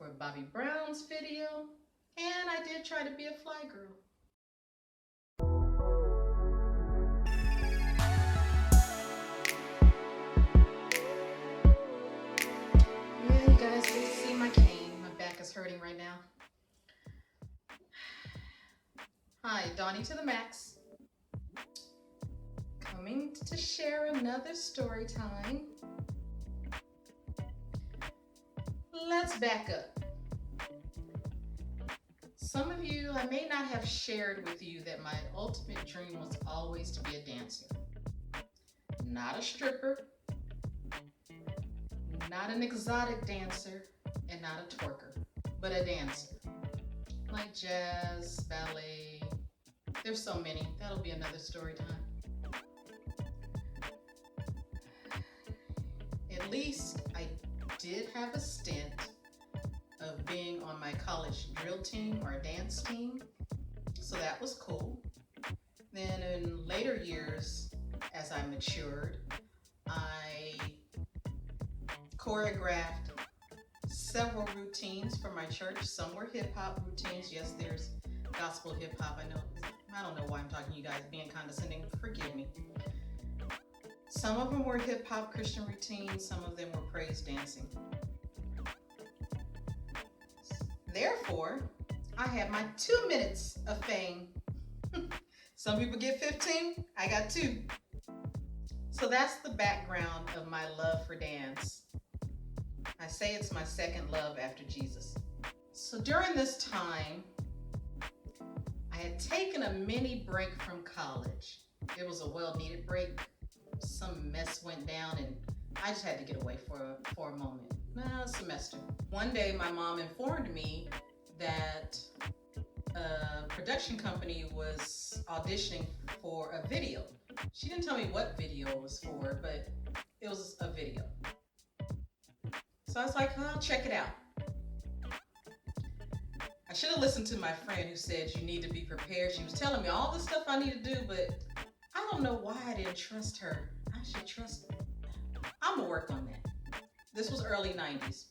for Bobby Brown's video, and I did try to be a fly girl. Yeah, you guys can see my cane. My back is hurting right now. Hi, Donnie to the max. Coming to share another story time. Let's back up. Some of you, I may not have shared with you that my ultimate dream was always to be a dancer. Not a stripper, not an exotic dancer, and not a twerker, but a dancer. Like jazz, ballet, there's so many. That'll be another story time. At least I did have a stint of being on my college drill team or dance team, so that was cool. Then in later years, as I matured, I choreographed several routines for my church. Some were hip-hop routines. Yes, there's gospel hip-hop. I don't know why I'm talking to you guys being condescending. Forgive me. Some of them were hip-hop Christian routines. Some of them were praise dancing. Therefore, I had my 2 minutes of fame. Some people get 15, I got 2. So that's the background of my love for dance. I say it's my second love after Jesus. So during this time, I had taken a mini break from college. It was a well-needed break. Some mess went down and I just had to get away for a moment. A semester. One day my mom informed me that a production company was auditioning for a video. She didn't tell me what video it was for, but it was a video. So I was like, I'll check it out. I should have listened to my friend who said you need to be prepared. She was telling me all the stuff I need to do, but I don't know why I didn't trust her. I should trust her. I'm gonna work on that. This was early 90s.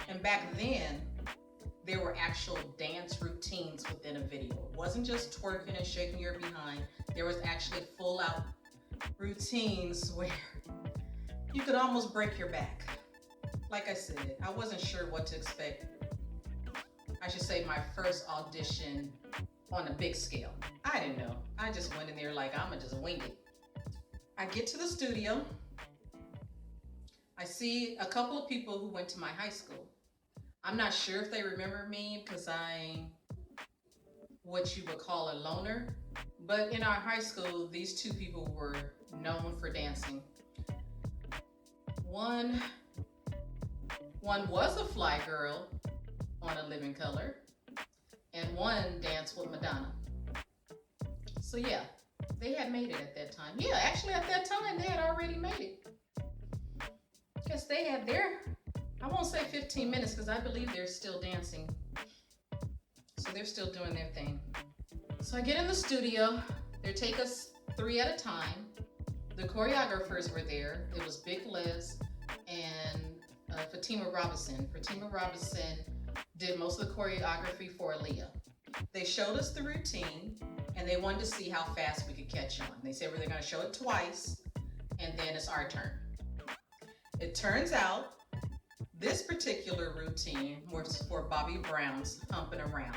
And back then, there were actual dance routines within a video. It wasn't just twerking and shaking your behind. There was actually full out routines where you could almost break your back. Like I said, I wasn't sure what to expect. I should say my first audition on a big scale. I didn't know. I just went in there like, I'ma just wing it. I get to the studio. I see a couple of people who went to my high school. I'm not sure if they remember me because I'm what you would call a loner. But in our high school, these 2 people were known for dancing. One was a fly girl on A Living Color, and one danced with Madonna. So yeah, they had made it at that time. Yeah, actually at that time, they had already made it. Guess they had their, I won't say 15 minutes because I believe they're still dancing. So they're still doing their thing. So I get in the studio. They take us 3 at a time. The choreographers were there. It was Big Liz and Fatima Robinson. Fatima Robinson did most of the choreography for Aaliyah. They showed us the routine and they wanted to see how fast we could catch on. They said we're going to show it twice and then it's our turn. It turns out this particular routine was for Bobby Brown's Humping Around.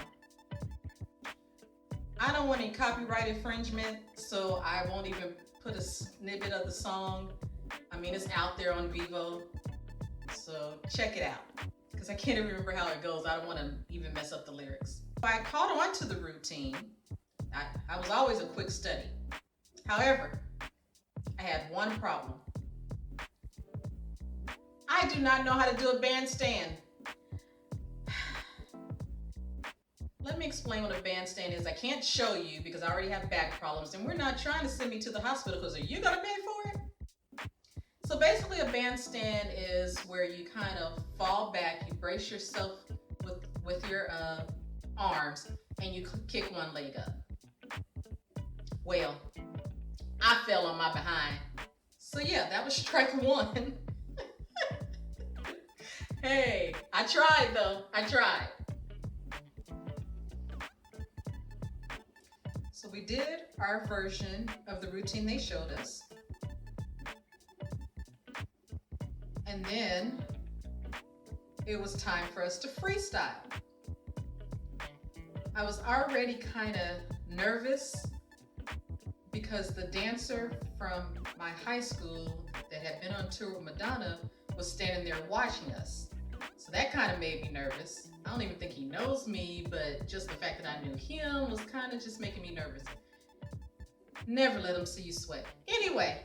I don't want any copyright infringement, so I won't even put a snippet of the song. I mean, it's out there on Vivo, so check it out. Because I can't even remember how it goes. I don't want to even mess up the lyrics. I caught on to the routine. I was always a quick study. However, I had one problem. I do not know how to do a bandstand. Let me explain what a bandstand is. I can't show you because I already have back problems and we're not trying to send me to the hospital because are you gonna pay for it? So basically a bandstand is where you kind of fall back, you brace yourself with your arms and you kick one leg up. Well, I fell on my behind. So yeah, that was strike 1. Hey, I tried though. I tried. So we did our version of the routine they showed us. And then it was time for us to freestyle. I was already kind of nervous because the dancer from my high school that had been on tour with Madonna was standing there watching us. So that kind of made me nervous. I don't even think he knows me, but just the fact that I knew him was kind of just making me nervous. Never let him see you sweat. Anyway,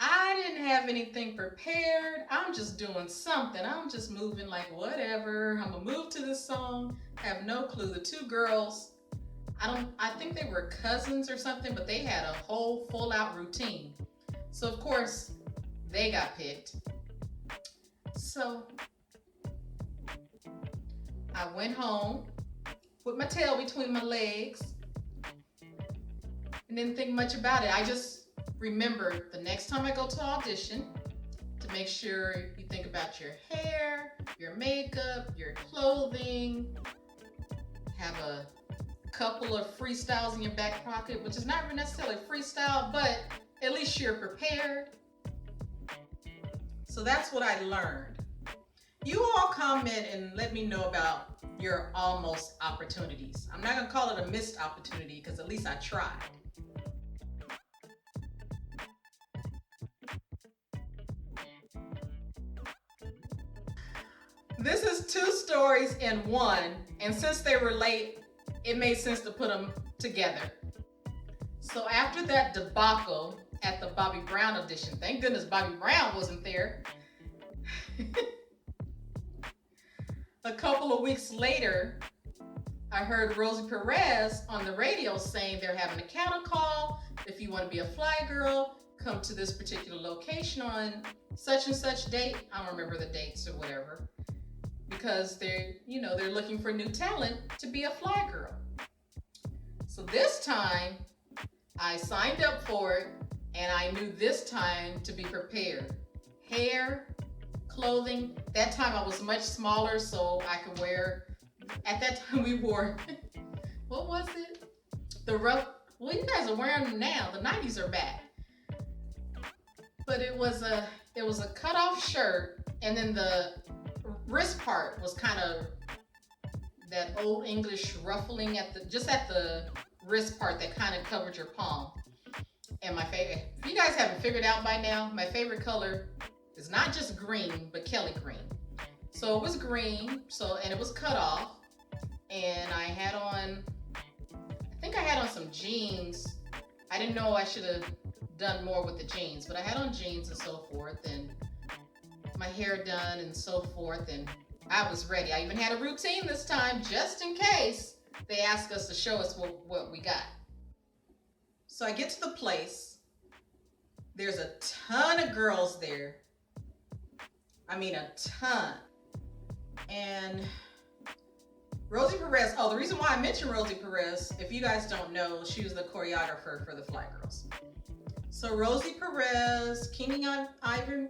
I didn't have anything prepared. I'm just doing something. I'm just moving like whatever. I'm gonna move to this song. Have no clue. The two girls, I think they were cousins or something, but they had a whole full out routine. So of course, they got picked. So I went home with my tail between my legs and didn't think much about it. I just remembered the next time I go to audition to make sure you think about your hair, your makeup, your clothing, have a couple of freestyles in your back pocket, which is not necessarily freestyle, but at least you're prepared. So that's what I learned. You all comment and let me know about your almost opportunities. I'm not gonna call it a missed opportunity because at least I tried. This is two stories in one, and since they relate, it made sense to put them together. So after that debacle at the Bobby Brown audition, thank goodness Bobby Brown wasn't there. A couple of weeks later, I heard Rosie Perez on the radio saying they're having a cattle call. If you want to be a fly girl, come to this particular location on such and such date. I don't remember the dates or whatever. Because they're looking for new talent to be a fly girl. So this time, I signed up for it, and I knew this time to be prepared. Hair, clothing. That time I was much smaller, so I could wear. At that time we wore, what was it? Well, you guys are wearing them now. The 90s are back. But it was a cutoff shirt, and then the wrist part was kind of that old English ruffling at the wrist part that kind of covered your palm. And my favorite, if you guys haven't figured out by now, my favorite color is not just green, but Kelly green. So it was green, and it was cut off, and I think I had on some jeans. I didn't know I should have done more with the jeans, but I had on jeans and so forth, and my hair done and so forth, and I was ready. I even had a routine this time just in case they asked us to show us what we got. So I get to the place. There's a ton of girls there. I mean, a ton. And Rosie Perez, the reason why I mentioned Rosie Perez, if you guys don't know, she was the choreographer for the Fly Girls. So Rosie Perez, Keenan Ivory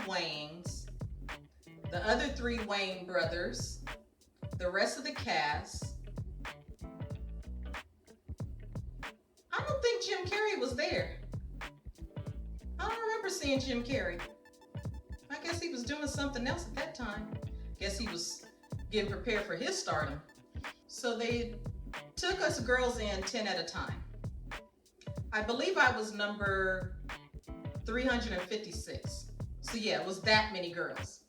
Wayans, the other three Wayne brothers, the rest of the cast. I don't think Jim Carrey was there. I don't remember seeing Jim Carrey. I guess he was doing something else at that time. Guess he was getting prepared for his stardom. So they took us girls in 10 at a time. I believe I was number 356. So yeah, it was that many girls.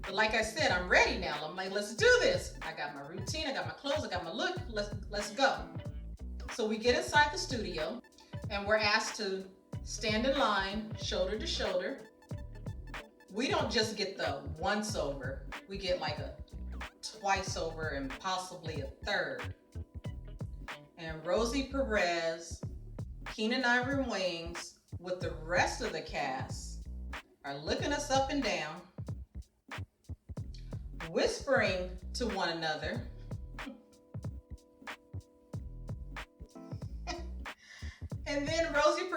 But like I said, I'm ready now. I'm like, let's do this. I got my routine, I got my clothes, I got my look. Let's go. So we get inside the studio and we're asked to stand in line, shoulder to shoulder. We don't just get the once over. We get like a twice over and possibly a third. And Rosie Perez, Keenan Ivory Wayans, with the rest of the cast, are looking us up and down, whispering to one another. And then Rosie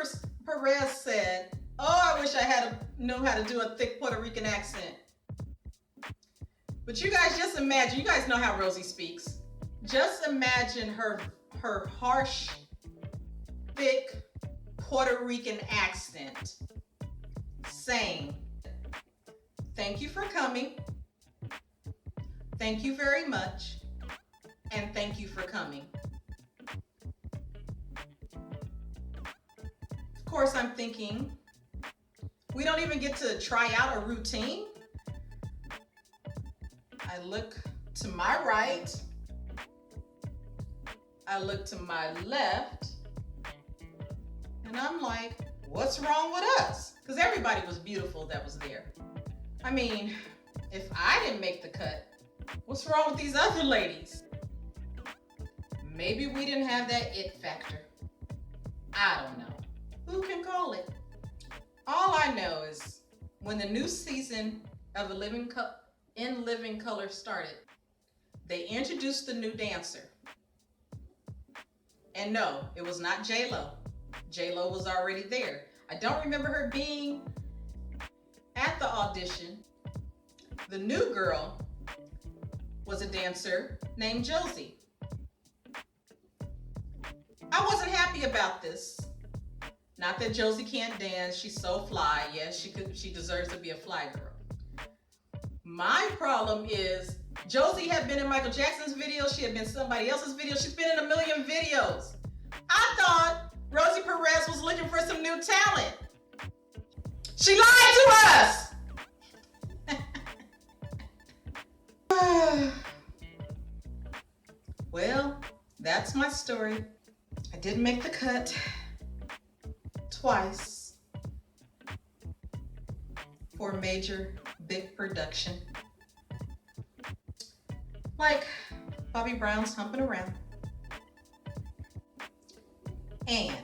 Perez said, oh, I wish I had know how to do a thick Puerto Rican accent. But you guys just imagine, you guys know how Rosie speaks. Just imagine her harsh, thick Puerto Rican accent saying, thank you for coming, thank you very much, and thank you for coming. Of course, I'm thinking, we don't even get to try out a routine. I look to my right, I look to my left, and I'm like, what's wrong with us? Because everybody was beautiful that was there. I mean, if I didn't make the cut, what's wrong with these other ladies? Maybe we didn't have that it factor. I don't know. Who can call it? All I know is when the new season of In Living Color started, they introduced the new dancer. And no, it was not J-Lo. J-Lo was already there. I don't remember her being at the audition. The new girl was a dancer named Josie. I wasn't happy about this. Not that Josie can't dance, she's so fly. Yes, she deserves to be a fly girl. My problem is Josie had been in Michael Jackson's video, she had been in somebody else's video, she's been in a million videos. I thought Rosie Perez was looking for some new talent. She lied to us! Well, that's my story. I didn't make the cut twice for a major big production. Like Bobby Brown's Humping Around and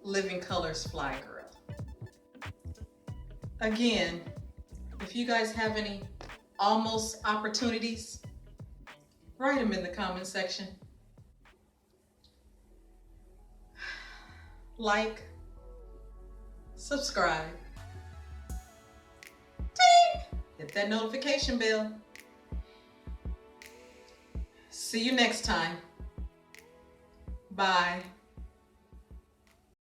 Living Color's Fly Girl. Again, if you guys have any almost opportunities, write them in the comment section. Like, subscribe, ding, hit that notification bell. See you next time. Bye.